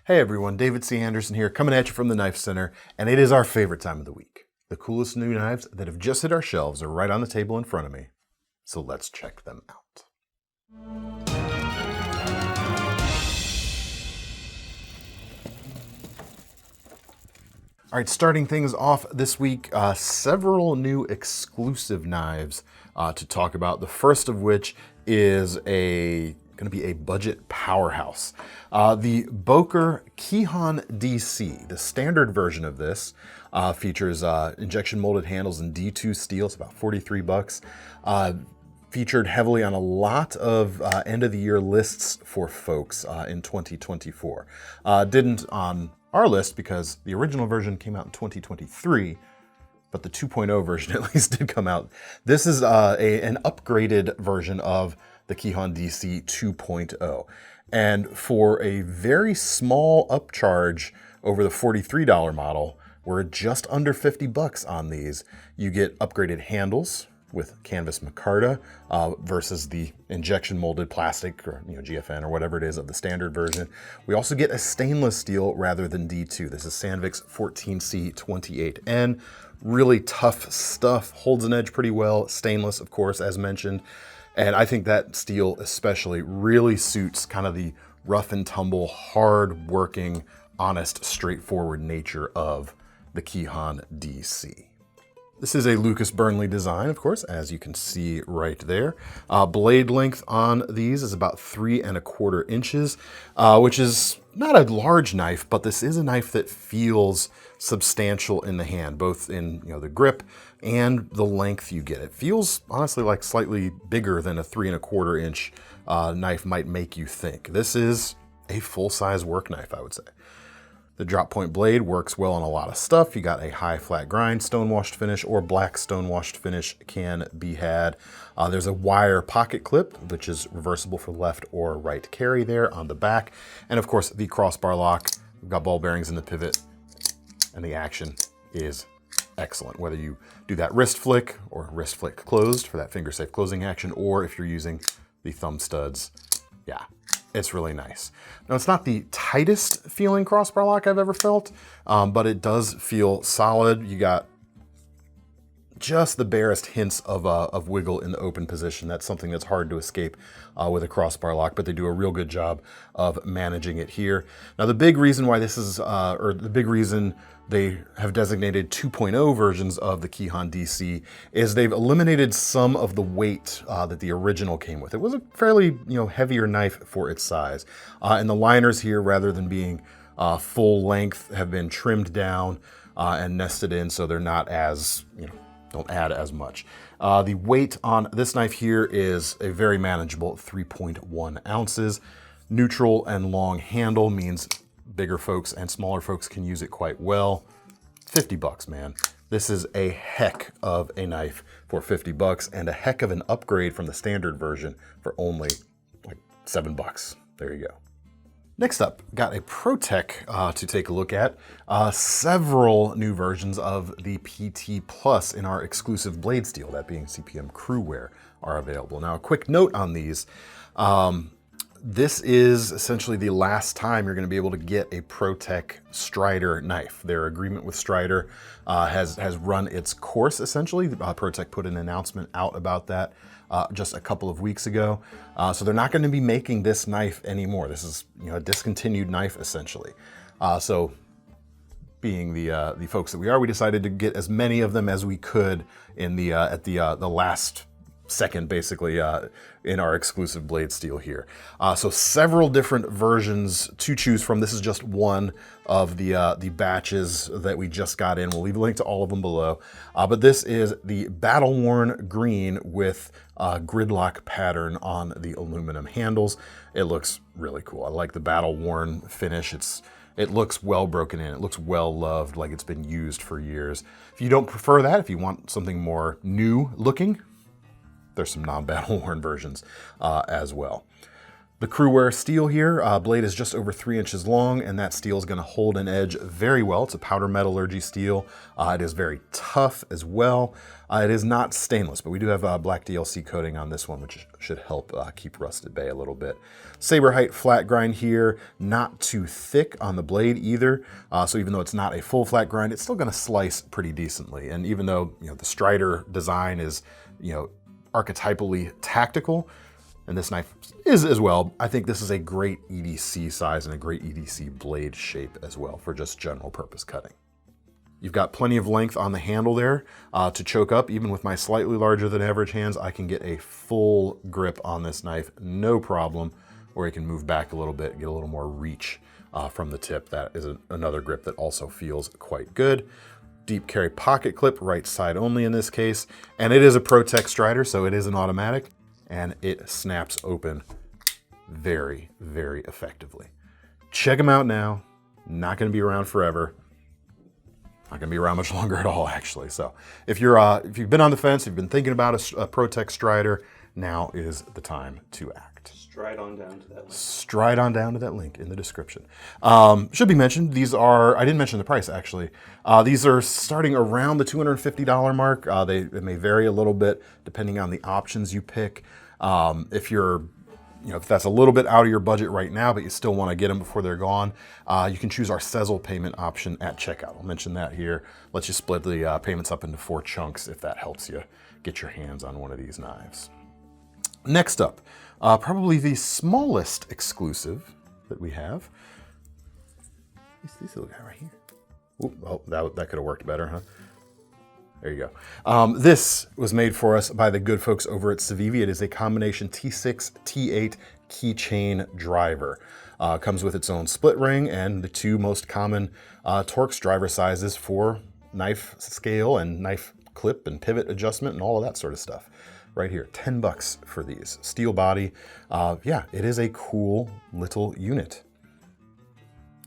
Hey everyone, David C. Anderson here, coming at you from the Knife Center, and it is our favorite time of the week. The coolest new knives that have just hit our shelves are right on the table in front of me, so let's check them out. All right, starting things off this week, several new exclusive knives to talk about. The first of which is going to be a budget powerhouse. The Boker Kihon DC, the standard version of this, features injection molded handles in D2 steel. It's about 43 bucks. Featured heavily on a lot of end of the year lists for folks in 2024. Didn't on our list because the original version came out in 2023, but the 2.0 version at least did come out. This is an upgraded version of the Kihon DC 2.0. And for a very small upcharge over the $43 model, we're just under 50 bucks on these. You get upgraded handles with canvas micarta versus the injection molded plastic or GFN or whatever it is of the standard version. We also get a stainless steel rather than D2. This is Sandvik's 14C28N. Really tough stuff, holds an edge pretty well. Stainless, of course, as mentioned. And I think that steel especially really suits kind of the rough and tumble, hard working, honest, straightforward nature of the Kihon DC. This is a Lucas Burnley design, of course, as you can see right there. Blade length on these is about 3¼ inches, which is not a large knife, but this is a knife that feels substantial in the hand, both in the grip and the length you get. It feels honestly like slightly bigger than a 3¼ inch knife might make you think. This is a full-size work knife, I would say. The drop point blade works well on a lot of stuff. You got a high flat grind stone-washed finish or black stone-washed finish can be had. There's a wire pocket clip, which is reversible for left or right carry there on the back. And of course, the crossbar lock. We've got ball bearings in the pivot, and the action is excellent. Whether you do that wrist flick or wrist flick closed for that finger safe closing action, or if you're using the thumb studs, yeah. It's really nice. Now, it's not the tightest feeling crossbar lock I've ever felt, but it does feel solid. You got just the barest hints of wiggle in the open position. That's something that's hard to escape with a crossbar lock, but they do a real good job of managing it here. Now, the big reason why this is, or the big reason they have designated 2.0 versions of the Kihon DC is they've eliminated some of the weight that the original came with. It was a fairly heavier knife for its size. And the liners here, rather than being full length, have been trimmed down and nested in so they're not as, don't add as much. The weight on this knife here is a very manageable 3.1 ounces. Neutral and long handle means bigger folks and smaller folks can use it quite well. 50 bucks, man. This is a heck of a knife for 50 bucks and a heck of an upgrade from the standard version for only like 7 bucks. There you go. Next up, got a ProTech to take a look at. Several new versions of the PT Plus in our exclusive blade steel, that being CPM Crewwear, are available. Now, a quick note on these. This is essentially the last time you're going to be able to get a ProTech Strider knife. Their agreement with Strider has run its course, essentially. ProTech put an announcement out about that just a couple of weeks ago. So they're not going to be making this knife anymore. This is a discontinued knife, essentially. So being the folks that we are, we decided to get as many of them as we could in at the last second, basically, in our exclusive blade steel here. So several different versions to choose from. This is just one of the batches that we just got in. We'll leave a link to all of them below. But this is the battle-worn green with gridlock pattern on the aluminum handles. It looks really cool. I like the battle-worn finish. It looks well broken in. It looks well loved, like it's been used for years. If you don't prefer that, if you want something more new looking, there's some non-battle worn versions as well. The Crewware steel here, blade is just over 3 inches long, and that steel is going to hold an edge very well. It's a powder metallurgy steel. It is very tough as well. It is not stainless, but we do have black DLC coating on this one, which should help keep rust at bay a little bit. Saber height flat grind here, not too thick on the blade either. So even though it's not a full flat grind, it's still going to slice pretty decently. And even though the Strider design is archetypally tactical, and this knife is as well, I think this is a great EDC size and a great EDC blade shape as well for just general purpose cutting. You've got plenty of length on the handle there to choke up. Even with my slightly larger than average hands, I can get a full grip on this knife, no problem, or you can move back a little bit, get a little more reach from the tip. That is another grip that also feels quite good. Deep carry pocket clip, right side only in this case, and it is a ProTech Strider, so it is an automatic, and it snaps open very, very effectively. Check them out now. Not gonna be around forever. Not gonna be around much longer at all, actually. So if you've been on the fence, if you've been thinking about a ProTech Strider, now is the time to act. Stride on down to that link. Stride on down to that link in the description. Should be mentioned, these are, I didn't mention the price actually. These are starting around the $250 mark. They may vary a little bit depending on the options you pick. If you're, if that's a little bit out of your budget right now, but you still want to get them before they're gone, you can choose our Sezzle payment option at checkout. I'll mention that here. Lets you split the payments up into 4 chunks if that helps you get your hands on one of these knives. Next up, probably the smallest exclusive that we have. This little guy right here. Oop, oh, that could have worked better, huh? There you go. This was made for us by the good folks over at CIVIVI. It is a combination T6, T8 keychain driver. Comes with its own split ring and the 2 most common Torx driver sizes for knife scale and knife clip and pivot adjustment and all of that sort of stuff. Right here, $10 for these. Steel body. Yeah, it is a cool little unit.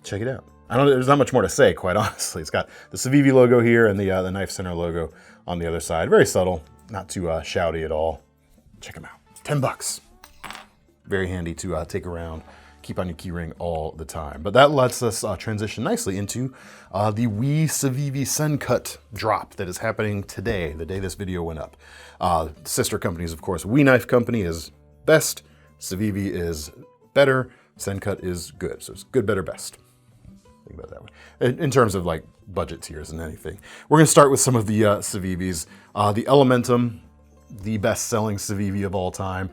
Check it out. There's not much more to say, quite honestly. It's got the CIVIVI logo here and the KnifeCenter logo on the other side. Very subtle, not too shouty at all. Check them out. $10. Very handy to take around, keep on your keyring all the time. But that lets us transition nicely into the CIVIVI Sencut drop that is happening today, the day this video went up. Sister companies, of course. Knife Company is best, CIVIVI is better, Sencut is good. So it's good, better, best. Think about it that way. In terms of like budget tiers and anything. We're gonna start with some of the CIVIVIs. The Elementum, the best-selling CIVIVI of all time,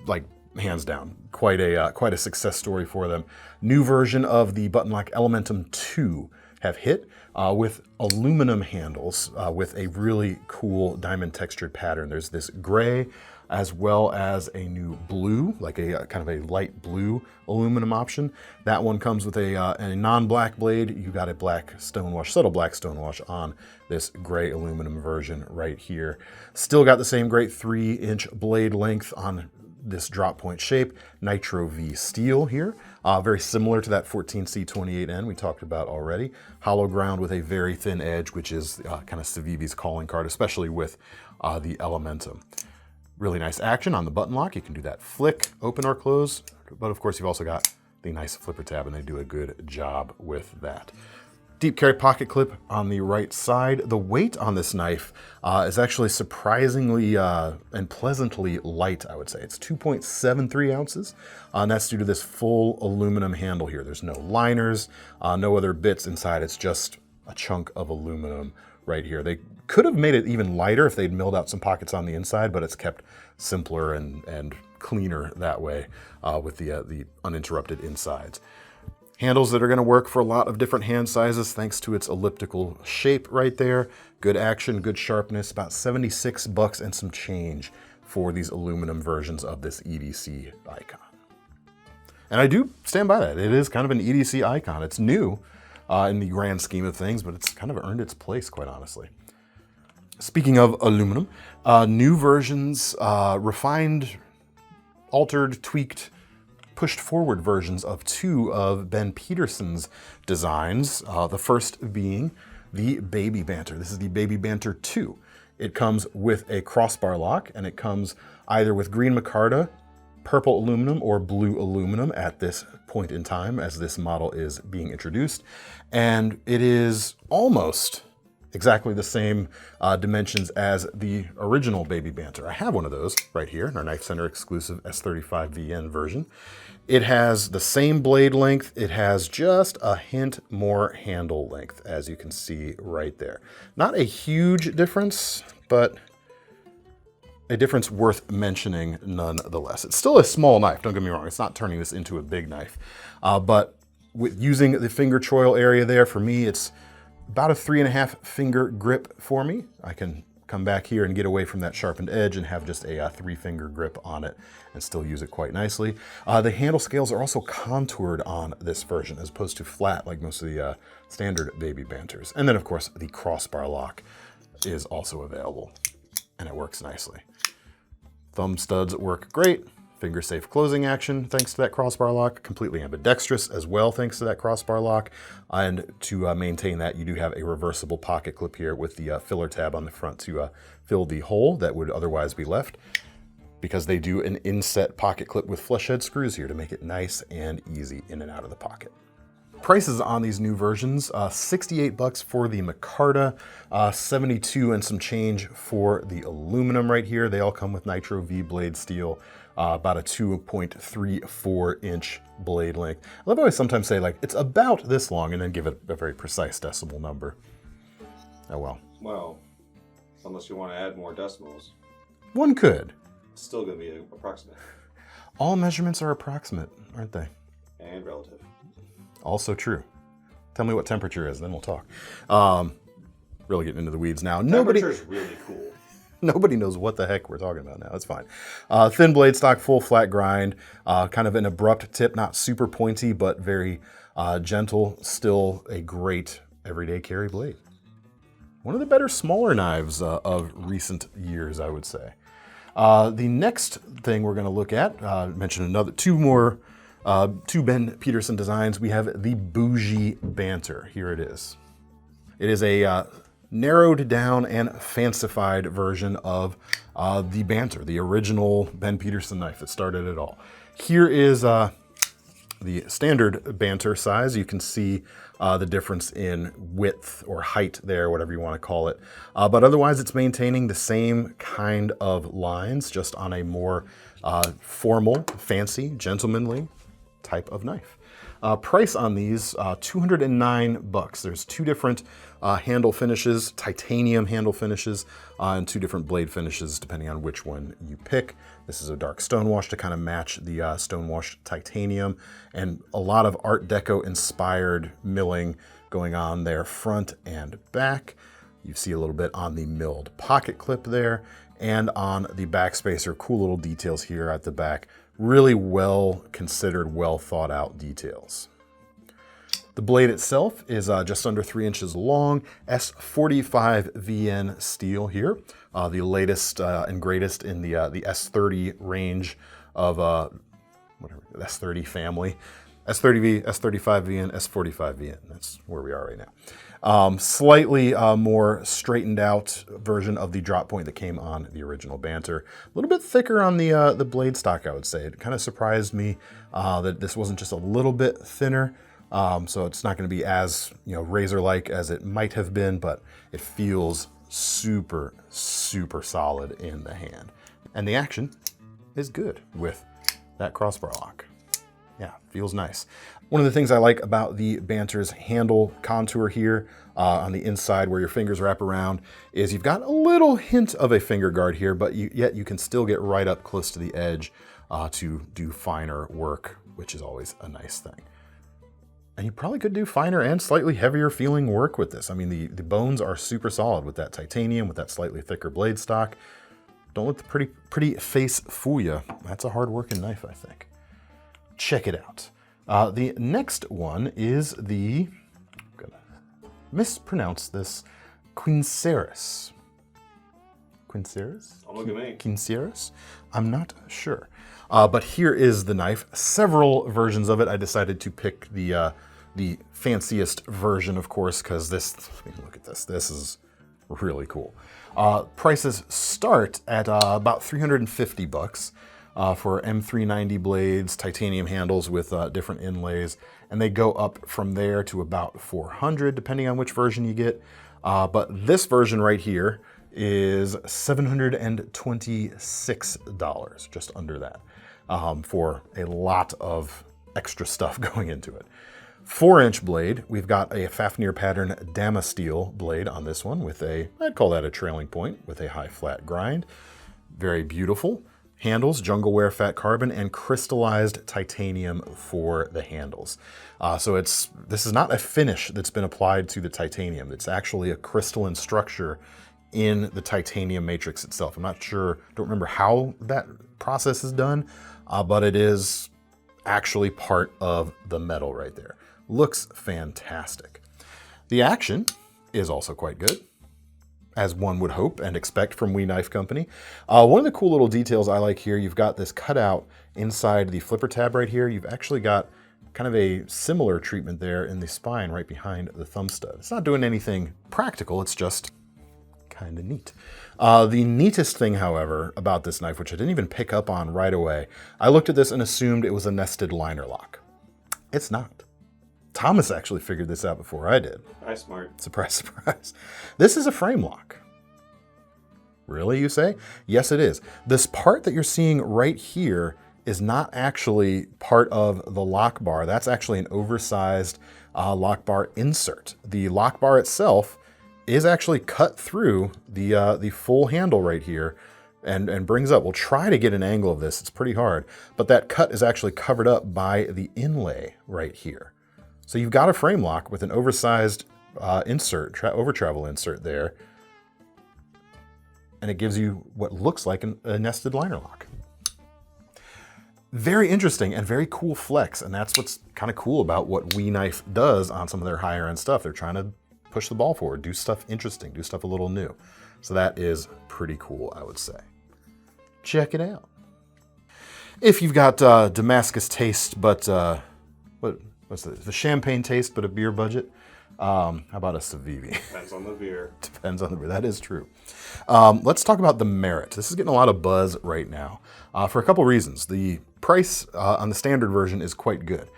like hands down, quite a success story for them. New version of the button lock Elementum 2 have hit with aluminum handles with a really cool diamond textured pattern. There's this gray as well as a new blue, like a kind of a light blue aluminum option. That one comes with a non-black blade. You got a black stonewash, subtle black stonewash on this gray aluminum version right here. Still got the same great 3-inch blade length on this drop point shape. Nitro V steel here, very similar to that 14C28N we talked about already. Hollow ground with a very thin edge, which is kind of CIVIVI's calling card, especially with the Elementum. Really nice action on the button lock. You can do that flick, open or close, but of course you've also got the nice flipper tab and they do a good job with that. Deep carry pocket clip on the right side. The weight on this knife is actually surprisingly and pleasantly light, I would say. It's 2.73 ounces, and that's due to this full aluminum handle here. There's no liners, no other bits inside. It's just a chunk of aluminum right here. They could have made it even lighter if they'd milled out some pockets on the inside, but it's kept simpler and cleaner that way with the uninterrupted insides. Handles that are going to work for a lot of different hand sizes thanks to its elliptical shape right there. Good action, good sharpness, about $76 and some change for these aluminum versions of this EDC icon. And I do stand by that. It is kind of an EDC icon. It's new in the grand scheme of things, but it's kind of earned its place, quite honestly. Speaking of aluminum, new versions, refined, altered, tweaked, pushed forward versions of 2 of Ben Peterson's designs. The first being the Baby Banter. This is the Baby Banter 2. It comes with a crossbar lock and it comes either with green micarta purple aluminum or blue aluminum at this point in time as this model is being introduced. And it is almost exactly the same dimensions as the original Baby Banter. I have one of those right here in our KnifeCenter exclusive S35VN version. It has the same blade length. It has just a hint more handle length, as you can see right there. Not a huge difference, but a difference worth mentioning nonetheless. It's still a small knife, don't get me wrong. It's not turning this into a big knife. But with using the finger choil area there, for me, it's about a 3.5 finger grip for me. I can come back here and get away from that sharpened edge and have just a 3-finger grip on it and still use it quite nicely. The handle scales are also contoured on this version as opposed to flat like most of the standard Baby Banters. And then of course the crossbar lock is also available and it works nicely. Thumb studs work great. Finger safe closing action thanks to that crossbar lock. Completely ambidextrous as well thanks to that crossbar lock. And to maintain that, you do have a reversible pocket clip here with the filler tab on the front to fill the hole that would otherwise be left, because they do an inset pocket clip with flush head screws here to make it nice and easy in and out of the pocket. Prices on these new versions, $68 for the Micarta, $72 and some change for the aluminum right here. They all come with Nitro V blade steel, about a 2.34 inch blade length. I love how I sometimes say like, it's about this long and then give it a very precise decimal number. Oh well. Well, unless you want to add more decimals. One could. It's still going to be approximate. All measurements are approximate, aren't they? And relative. Also true. Tell me what temperature is, then we'll talk. Really getting into the weeds now. Temperature's really cool. Nobody knows what the heck we're talking about now. It's fine. Thin blade stock, full flat grind, kind of an abrupt tip, not super pointy, but very gentle. Still a great everyday carry blade. One of the better smaller knives of recent years, I would say. The next thing we're going to look at, mention two Ben Peterson designs. We have the Bougie Banter. Here it is. It is a narrowed down and fancified version of the Banter, the original Ben Peterson knife that started it all. Here is the standard Banter size. You can see the difference in width or height there, whatever you want to call it. But otherwise, it's maintaining the same kind of lines, just on a more formal, fancy, gentlemanly type of knife. Price on these, $209. There's two different handle finishes, titanium handle finishes, and two different blade finishes depending on which one you pick. This is a dark stonewash to kind of match the stonewashed titanium, and a lot of Art Deco inspired milling going on there front and back. You see a little bit on the milled pocket clip there, and on the back spacer, cool little details here at the back. Really well considered, well thought out details. The blade itself is just under 3 inches long, S45VN steel here. The latest and greatest in the S30 range of whatever, S30 family. S30V, S35VN, S45VN. That's where we are right now. Slightly more straightened out version of the drop point that came on the original Banter. A little bit thicker on the blade stock, I would say. It kind of surprised me that this wasn't just a little bit thinner. So it's not going to be as razor-like as it might have been, but it feels super, super solid in the hand. And the action is good with that crossbar lock. Yeah, feels nice. One of the things I like about the Banter's handle contour here on the inside where your fingers wrap around is you've got a little hint of a finger guard here, but yet you can still get right up close to the edge to do finer work, which is always a nice thing. And you probably could do finer and slightly heavier feeling work with this. I mean, the bones are super solid with that titanium, with that slightly thicker blade stock. Don't let the pretty face fool you. That's a hard working knife, I think. Check it out. The next one is I'm gonna mispronounce this, Quinseris. Quinseris? Don't look at me. Quinseris? I'm not sure. But here is the knife. Several versions of it. I decided to pick the fanciest version, of course, because this, look at this. This is really cool. Prices start at about $350. for M390 blades, titanium handles with different inlays, and they go up from there to about $400 depending on which version you get. But this version right here is $726, just under that, for a lot of extra stuff going into it. 4-inch blade, we've got a Fafnir pattern Damasteel blade on this one with I'd call that a trailing point with a high flat grind. Very beautiful. Handles, jungle wear fat carbon, and crystallized titanium for the handles. So this is not a finish that's been applied to the titanium. It's actually a crystalline structure in the titanium matrix itself. I'm not sure, don't remember how that process is done, but it is actually part of the metal right there. Looks fantastic. The action is also quite good, as one would hope and expect from We Knife Company. One of the cool little details I like here, you've got this cutout inside the flipper tab right here. You've actually got kind of a similar treatment there in the spine right behind the thumb stud. It's not doing anything practical, it's just kind of neat. The neatest thing, however, about this knife, which I didn't even pick up on right away, I looked at this and assumed it was a nested liner lock. It's not. Thomas actually figured this out before I did. Hi, smart. Surprise, surprise. This is a frame lock. Really, you say? Yes, it is. This part that you're seeing right here is not actually part of the lock bar. That's actually an oversized lock bar insert. The lock bar itself is actually cut through the full handle right here and brings up. We'll try to get an angle of this. It's pretty hard. But that cut is actually covered up by the inlay right here. So you've got a frame lock with an oversized insert, over travel insert there. And it gives you what looks like a nested liner lock. Very interesting and very cool flex. And that's what's kind of cool about what We Knife does on some of their higher end stuff. They're trying to push the ball forward, do stuff interesting, do stuff a little new. So that is pretty cool, I would say. Check it out. If you've got Damascus taste, but what's the champagne taste, but a beer budget? How about a CIVIVI? Depends on the beer. Depends on the beer. That is true. Let's talk about the Merit. This is getting a lot of buzz right now for a couple reasons. The price on the standard version is quite good.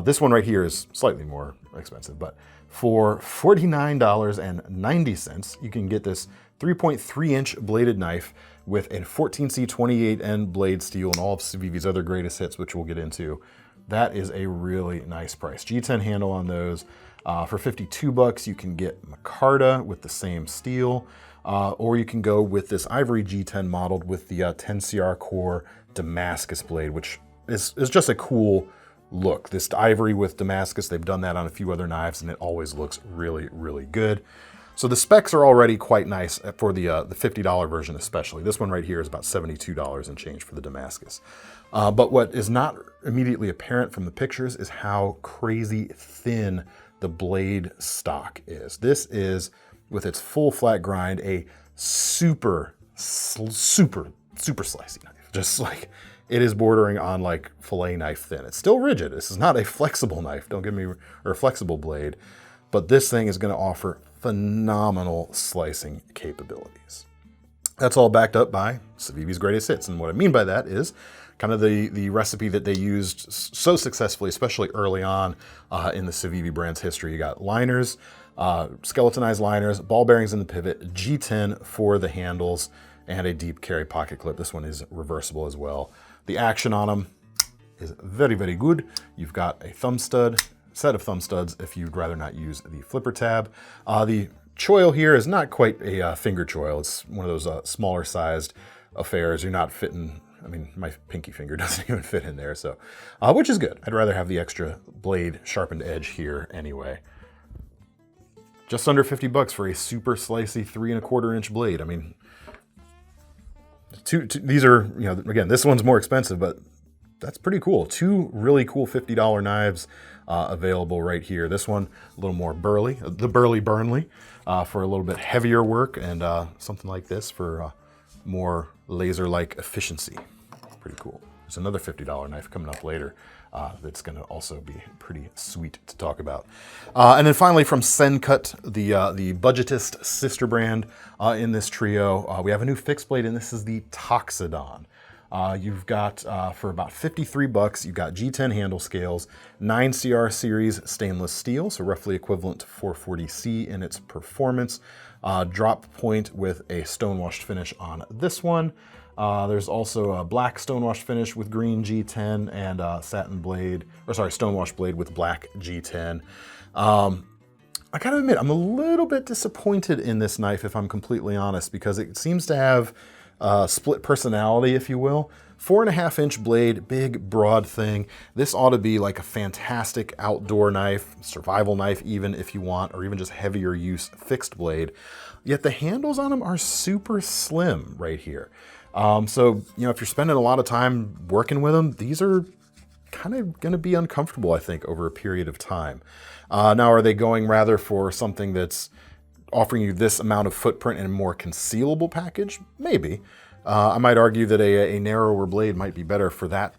This one right here is slightly more expensive, but for $49.90, you can get this 3.3-inch bladed knife with a 14C 28N blade steel and all of CIVIVI's other greatest hits, which we'll get into. That is a really nice price. G10 handle on those. For $52, you can get Micarta with the same steel, or you can go with this ivory G10 modeled with the 10CR core Damascus blade, which is just a cool look. This ivory with Damascus, they've done that on a few other knives, and it always looks really, really good. So the specs are already quite nice for the $50 version especially. This one right here is about $72 and change for the Damascus. But what is not immediately apparent from the pictures is how crazy thin the blade stock is. This is, with its full flat grind, a super slicey knife. Just like, it is bordering on like fillet knife thin. It's still rigid. This is not a flexible knife, don't get me, or a flexible blade, but this thing is gonna offer phenomenal slicing capabilities. That's all backed up by CIVIVI's greatest hits. And what I mean by that is kind of the recipe that they used so successfully, especially early on in the CIVIVI brand's history. You got liners, skeletonized liners, ball bearings in the pivot, G10 for the handles, and a deep carry pocket clip. This one is reversible as well. The action on them is very, very good. You've got a thumb stud, set of thumb studs if you'd rather not use the flipper tab. The choil here is not quite a finger choil. It's one of those smaller sized affairs. You're not fitting, I mean, my pinky finger doesn't even fit in there, so, which is good. I'd rather have the extra blade sharpened edge here anyway. Just under $50 for a super slicey 3¼ inch blade. I mean, these are, you know, again, this one's more expensive, but that's pretty cool. Two really cool $50 knives available right here. This one a little more burly, the Burly Burnley, for a little bit heavier work, and something like this for more laser-like efficiency. Pretty cool. There's another $50 knife coming up later that's going to also be pretty sweet to talk about. And then finally from Sencut, the budgetist sister brand in this trio, we have a new fixed blade, and this is the Toxodon. You've got, for about 53 bucks, you've got G10 handle scales, 9 CR series stainless steel, so roughly equivalent to 440C in its performance. Drop point with a stonewashed finish on this one. There's also a black stonewashed finish with green G10 and satin blade, or sorry, stonewashed blade with black G10. I gotta admit, I'm a little bit disappointed in this knife, if I'm completely honest, because it seems to have split personality, if you will. 4.5-inch blade, big, broad thing. This ought to be like a fantastic outdoor knife, survival knife even if you want, or even just heavier use fixed blade. Yet the handles on them are super slim right here. So, you know, if you're spending a lot of time working with them, these are kind of going to be uncomfortable, I think, over a period of time. Now, are they going rather for something that's offering you this amount of footprint in a more concealable package? Maybe. I might argue that a narrower blade might be better for that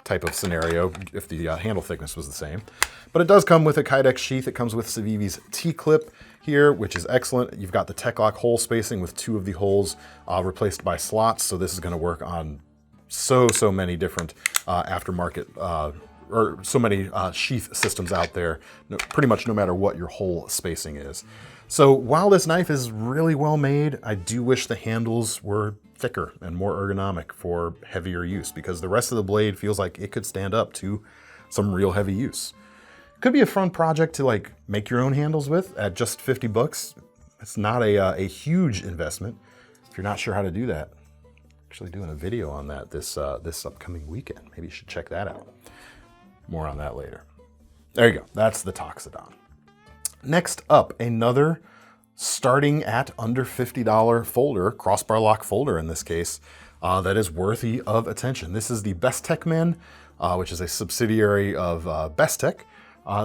type of scenario if the handle thickness was the same. But it does come with a Kydex sheath. It comes with CIVIVI's T-clip here, which is excellent. You've got the Tech-Lock hole spacing with 2 of the holes replaced by slots. So this is going to work on so many different aftermarket or so many sheath systems out there, pretty much no matter what your hole spacing is. So while this knife is really well made, I do wish the handles were thicker and more ergonomic for heavier use, because the rest of the blade feels like it could stand up to some real heavy use. Could be a fun project to like make your own handles with at just 50 bucks. It's not a huge investment if you're not sure how to do that. Actually doing a video on that this upcoming weekend. Maybe you should check that out. More on that later. There you go. That's the Toxodon. Next up, another starting at under $50 folder, crossbar lock folder in this case, that is worthy of attention. This is the Bestechman, which is a subsidiary of Bestech,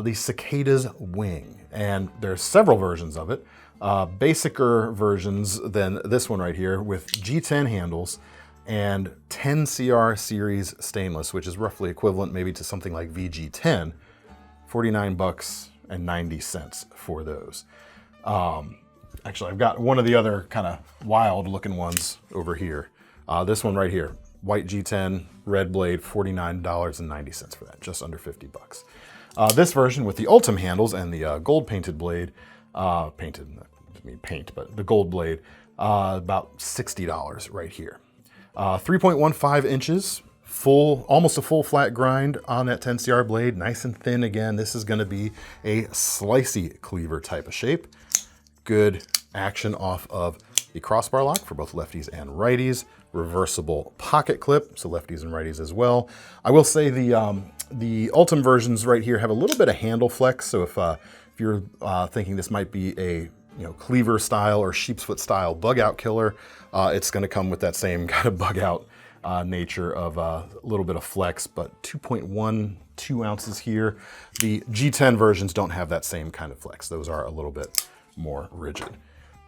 the Cicada's wing. And there's several versions of it, basicer versions than this one right here with G10 handles and 10 CR series stainless, which is roughly equivalent maybe to something like VG10, 49 bucks and 90 cents for those. Actually, I've got one of the other kind of wild looking ones over here. This one right here, white G10, red blade, $49.90 for that, just under 50 bucks. This version with the Ultim handles and the gold painted blade, painted, I mean paint, but the gold blade, about $60 right here. 3.15 inches, almost a full flat grind on that 10CR blade, nice and thin again. This is gonna be a slicey cleaver type of shape. Good action off of the crossbar lock for both lefties and righties. Reversible pocket clip, so lefties and righties as well. I will say the Ultim versions right here have a little bit of handle flex, so if you're thinking this might be a cleaver style or sheep's foot style bug out killer, it's going to come with that same kind of bug out nature of a little bit of flex, but 2.12 ounces here. The G10 versions don't have that same kind of flex. Those are a little bit more rigid.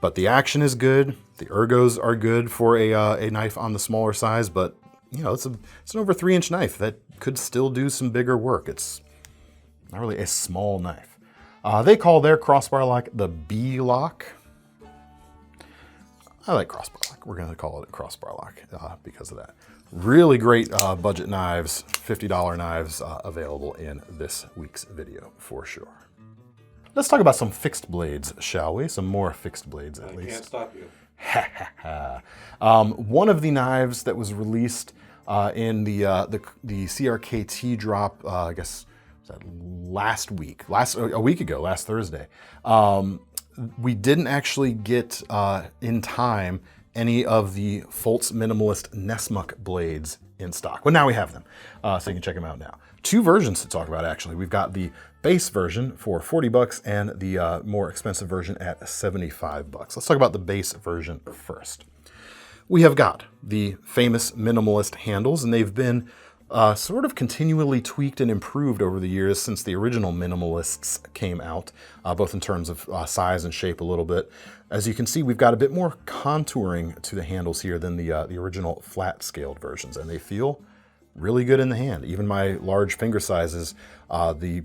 But the action is good. The ergos are good for a knife on the smaller size, but it's an over 3-inch knife that could still do some bigger work. It's not really a small knife. They call their crossbar lock the B lock. I like crossbar lock. We're gonna call it a crossbar lock because of that. Really great budget knives, $50 knives available in this week's video for sure. Let's talk about some fixed blades, shall we? Some more fixed blades at least. Can't stop you. One of the knives that was released in the CRKT drop, I guess was that a week ago, last Thursday. We didn't actually get in time any of the Foltz Minimalist Nessmuk blades in stock. Well, now we have them, so you can check them out now. 2 versions to talk about actually. We've got the base version for 40 bucks and the more expensive version at 75 bucks. Let's talk about the base version first. We have got the famous Minimalist handles, and they've been sort of continually tweaked and improved over the years since the original Minimalists came out, both in terms of size and shape a little bit. As you can see, we've got a bit more contouring to the handles here than the original flat scaled versions, and they feel really good in the hand. Even my large finger sizes, the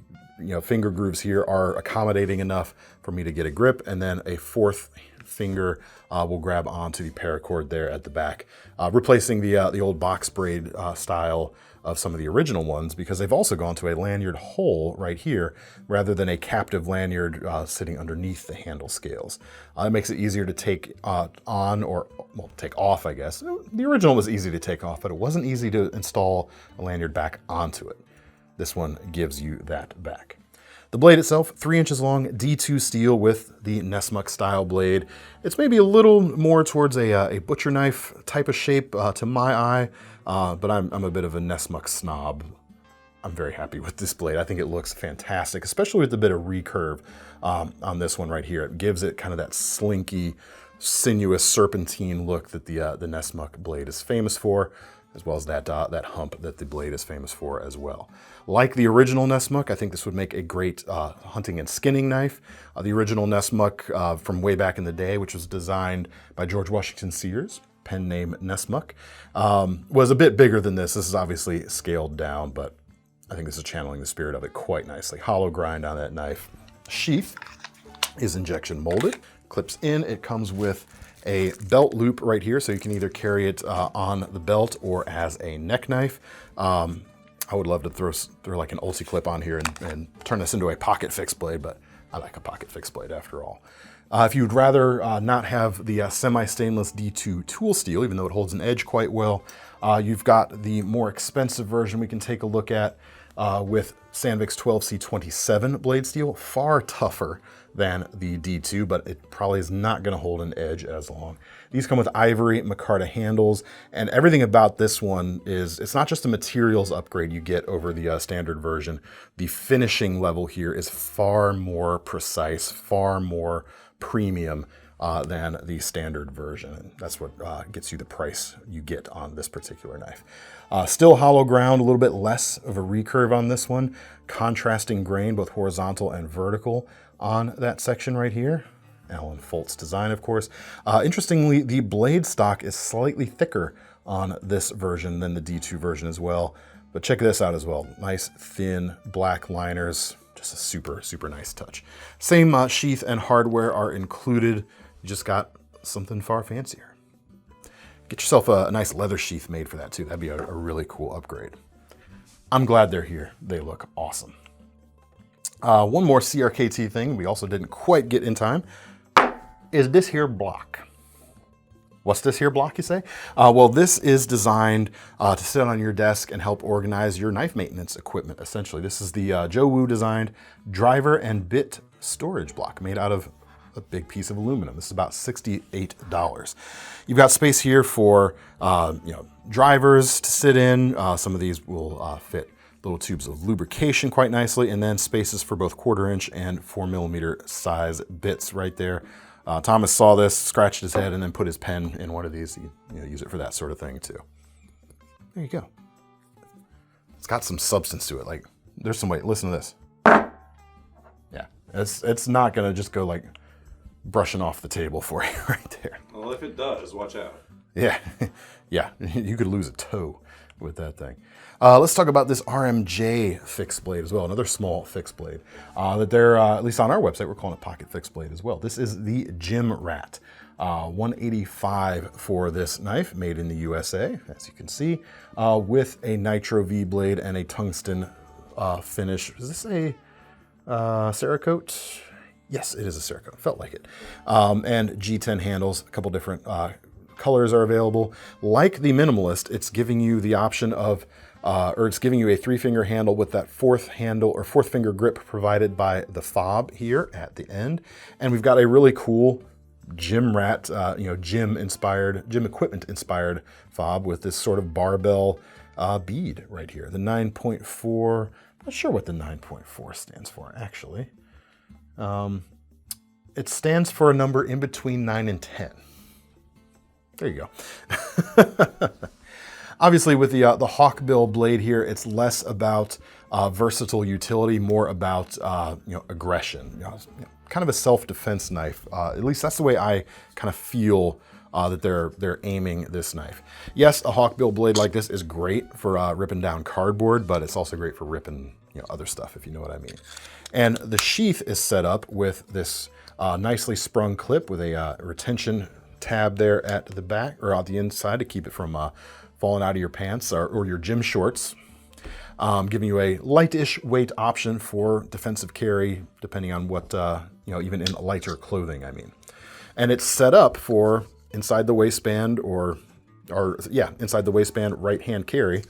finger grooves here are accommodating enough for me to get a grip, and then a fourth finger will grab onto the paracord there at the back, replacing the old box braid style of some of the original ones, because they've also gone to a lanyard hole right here rather than a captive lanyard sitting underneath the handle scales. It makes it easier to take on, or well, take off, I guess. The original was easy to take off, but it wasn't easy to install a lanyard back onto it. This one gives you that back. The blade itself, 3 inches long, D2 steel with the Nessmuk style blade. It's maybe a little more towards a butcher knife type of shape to my eye, but I'm a bit of a Nessmuk snob. I'm very happy with this blade. I think it looks fantastic, especially with the bit of recurve on this one right here. It gives it kind of that slinky, sinuous serpentine look that the Nessmuk blade is famous for, as well as that hump that the blade is famous for as well. Like the original Nessmuk, I think this would make a great hunting and skinning knife. The original Nessmuk from way back in the day, which was designed by George Washington Sears, pen name Nessmuk, was a bit bigger than this. This is obviously scaled down, but I think this is channeling the spirit of it quite nicely. Hollow grind on that knife. Sheath is injection molded, clips in. It comes with a belt loop right here, so you can either carry it on the belt or as a neck knife. I would love to throw like an ulti clip on here and turn this into a pocket fixed blade, but I like a pocket fixed blade after all. If you'd rather not have the semi-stainless D2 tool steel, even though it holds an edge quite well, you've got the more expensive version we can take a look at with Sandvik's 12C27 blade steel. Far tougher than the D2, but it probably is not going to hold an edge as long. These come with ivory Micarta handles, and everything about this one is, it's not just a materials upgrade you get over the standard version. The finishing level here is far more precise, far more premium than the standard version. And that's what gets you the price you get on this particular knife. Still hollow ground, a little bit less of a recurve on this one. Contrasting grain, both horizontal and vertical on that section right here. Alan Folt's design, of course. Interestingly, the blade stock is slightly thicker on this version than the D2 version as well. But check this out as well. Nice, thin, black liners. Just a super, super nice touch. Same sheath and hardware are included. You just got something far fancier. Get yourself a nice leather sheath made for that too. That'd be a really cool upgrade. I'm glad they're here. They look awesome. One more CRKT thing we also didn't quite get in time is this here block. What's this here block, you say? Well, this is designed to sit on your desk and help organize your knife maintenance equipment, essentially. This is the Joe Wu designed driver and bit storage block made out of a big piece of aluminum. This is about $68. You've got space here for drivers to sit in. Some of these will fit little tubes of lubrication quite nicely, and then spaces for both 1/4 inch and 4mm size bits right there. Thomas saw this, scratched his head, and then put his pen in one of these. You use it for that sort of thing too. There you go. It's got some substance to it. Like, there's some weight. Listen to this. Yeah, it's not gonna just go like brushing off the table for you right there. Well, if it does, watch out. Yeah, yeah, you could lose a toe with that thing. Let's talk about this RMJ fixed blade as well, another small fixed blade that they're, at least on our website, we're calling it pocket fixed blade as well. This is the Gym Rat. $185 for this knife, made in the USA, as you can see, with a Nitro V blade and a tungsten finish. Is this a Cerakote? Yes, it is a Cerakote, felt like it. And G10 handles, a couple different colors are available. Like the Minimalist, it's giving you the option of, it's giving you a 3-finger handle with that 4th handle or 4th finger grip provided by the fob here at the end. And we've got a really cool Gym Rat, gym equipment inspired fob with this sort of barbell bead right here. The 9.4, I'm not sure what the 9.4 stands for actually. It stands for a number in between 9 and 10. There you go. Obviously, with the Hawkbill blade here, it's less about versatile utility, more about aggression. Kind of a self-defense knife. At least that's the way I kind of feel that they're aiming this knife. Yes, a Hawkbill blade like this is great for ripping down cardboard, but it's also great for ripping other stuff, if you know what I mean. And the sheath is set up with this Nicely sprung clip with a retention tab there at the back, or at the inside, to keep it from falling out of your pants or your gym shorts. Giving you a lightish weight option for defensive carry, depending on what, even in lighter clothing, I mean. And it's set up for inside the waistband inside the waistband right-hand carry.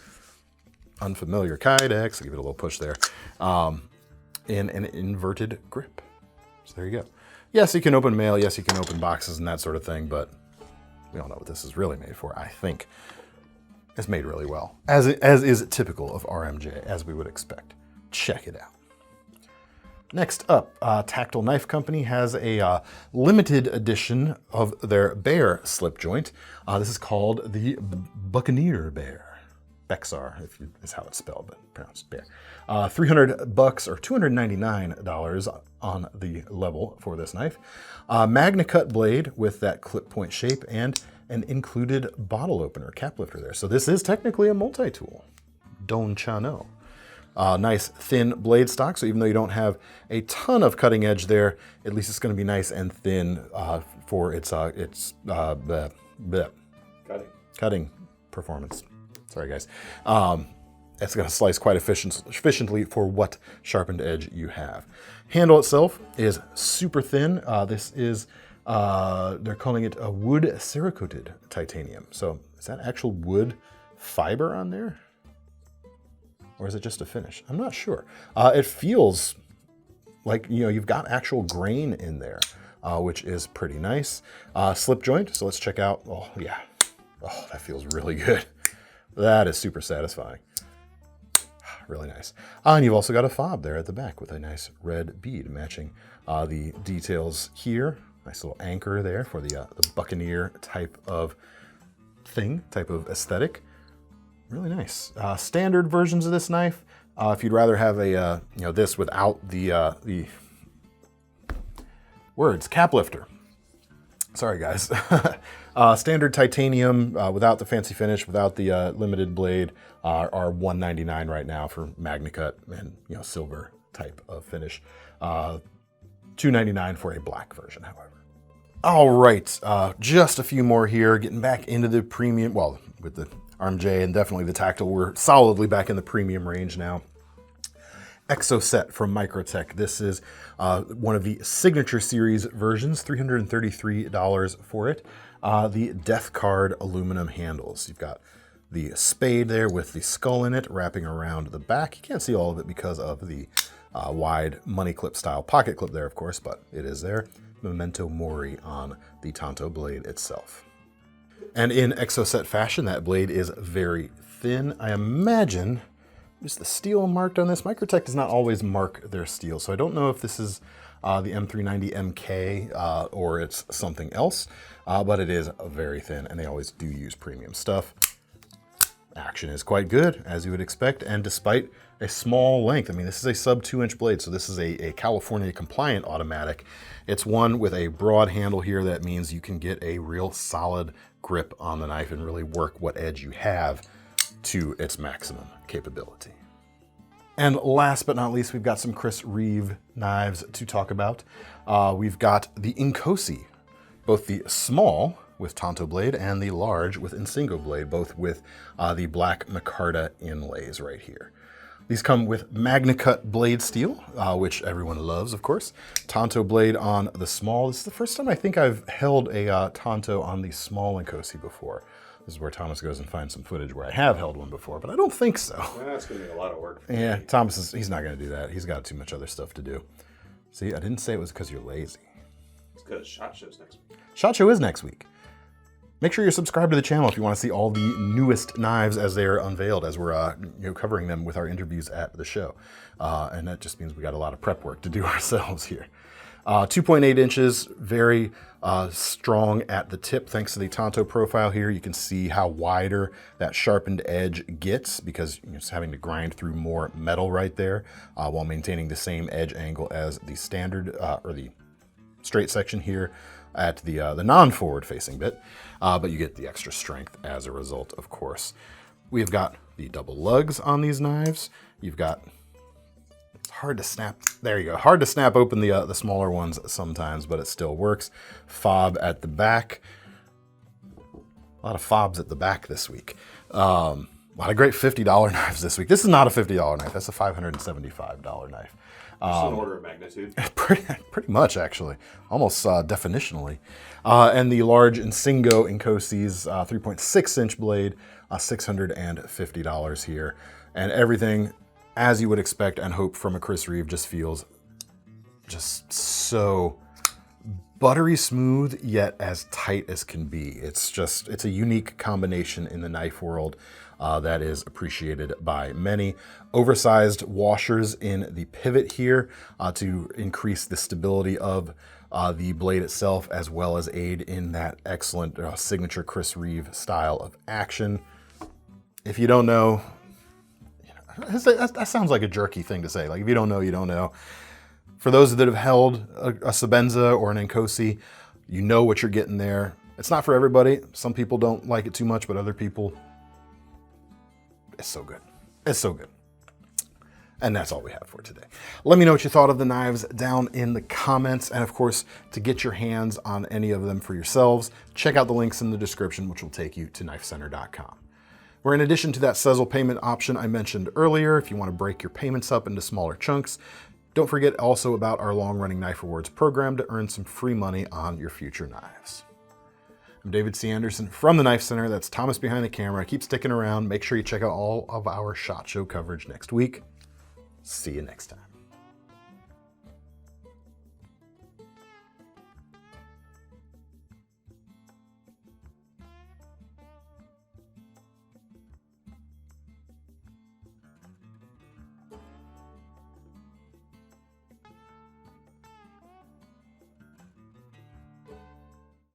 Unfamiliar kydex, I'll give it a little push there, in an inverted grip. So there you go. Yes, you can open mail, yes, you can open boxes and that sort of thing, but we all know what this is really made for, I think. It's made really well, as is typical of RMJ, as we would expect. Check it out. Next up, Tactile Knife Company has a limited edition of their bear slip joint. This is called the Buccaneer bear. Bexar, is how it's spelled, but pronounced bear. $300 or $299 on the level for this knife. Magna cut blade with that clip point shape and an included bottle opener, cap lifter there. So this is technically a multi-tool. Don Chano. Nice thin blade stock, so even though you don't have a ton of cutting edge there, at least it's going to be nice and thin for its cutting performance. Sorry, guys. It's going to slice quite efficiently for what sharpened edge you have. Handle itself is super thin. This is, they're calling it a wood cerakoted titanium. So is that actual wood fiber on there? Or is it just a finish? I'm not sure. It feels like, you've got actual grain in there, which is pretty nice. Slip joint, so let's check out. Oh, yeah. Oh, that feels really good. That is super satisfying. Really nice. And you've also got a fob there at the back with a nice red bead matching the details here. Nice little anchor there for the Buccaneer type of aesthetic. Really nice. Standard versions of this knife, if you'd rather have a this without the cap lifter. Sorry, guys. Standard titanium without the fancy finish, without the limited blade, are $199 right now for Magna Cut and silver type of finish. $299 for a black version, however. All right, just a few more here. Getting back into the premium. Well, with the RMJ and definitely the Tactile, we're solidly back in the premium range now. Exocet from Microtech. This is one of the Signature Series versions, $333 for it. The Death Card aluminum handles. You've got the spade there with the skull in it wrapping around the back. You can't see all of it because of the wide money clip style pocket clip there, of course, but it is there. Memento Mori on the Tanto blade itself. And in Exocet fashion, that blade is very thin. I imagine just the steel marked on this. Microtech does not always mark their steel, so I don't know if this is the M390 MK or it's something else, but it is very thin, and they always do use premium stuff. Action is quite good, as you would expect, and despite a small length, I mean, this is a sub 2-inch blade, so this is a California compliant automatic. It's one with a broad handle here. That means you can get a real solid grip on the knife and really work what edge you have to its maximum capability. And last but not least, we've got some Chris Reeve knives to talk about. We've got the Inkosi, both the small with Tanto blade and the large with Insingo blade, both with the black Micarta inlays right here. These come with Magna Cut blade steel, which everyone loves, of course. Tanto blade on the small. This is the first time I think I've held a Tanto on the small Inkosi before. This is where Thomas goes and finds some footage where I have held one before, but I don't think so. That's going to be a lot of work. Yeah, Thomas he's not going to do that. He's got too much other stuff to do. See, I didn't say it was because you're lazy. It's because SHOT Show's next week. SHOT Show is next week. Make sure you're subscribed to the channel if you want to see all the newest knives as they are unveiled, as we're covering them with our interviews at the show. And that just means we got a lot of prep work to do ourselves here. 2.8 inches, very strong at the tip thanks to the Tanto profile here. You can see how wider that sharpened edge gets because you're just having to grind through more metal right there while maintaining the same edge angle as the standard or the straight section here at the non-forward facing bit, but you get the extra strength as a result, of course. We've got the double lugs on these knives. You've got, it's hard to snap. There you go. Hard to snap open the smaller ones sometimes, but it still works. Fob at the back. A lot of fobs at the back this week. A lot of great $50 knives this week. This is not a $50 knife. That's a $575 knife. Just an order of magnitude. Pretty much, actually. Almost definitionally. And the large Insingo Inkosi's 3.6-inch blade, $650 here. And everything, as you would expect and hope from a Chris Reeve, just feels just so buttery smooth, yet as tight as can be. It's a unique combination in the knife world that is appreciated by many. Oversized washers in the pivot here to increase the stability of the blade itself, as well as aid in that excellent signature Chris Reeve style of action. If you don't know, that sounds like a jerky thing to say. Like, if you don't know, you don't know. For those that have held a Sebenza or an Inkosi, you know what you're getting there. It's not for everybody. Some people don't like it too much, but other people, it's so good. It's so good. And that's all we have for today. Let me know what you thought of the knives down in the comments. And of course, to get your hands on any of them for yourselves, check out the links in the description, which will take you to KnifeCenter.com. Where in addition to that Sezzle payment option I mentioned earlier, if you want to break your payments up into smaller chunks, don't forget also about our long-running Knife Rewards program to earn some free money on your future knives. I'm David C. Anderson from the Knife Center. That's Thomas behind the camera. Keep sticking around. Make sure you check out all of our SHOT Show coverage next week. See you next time.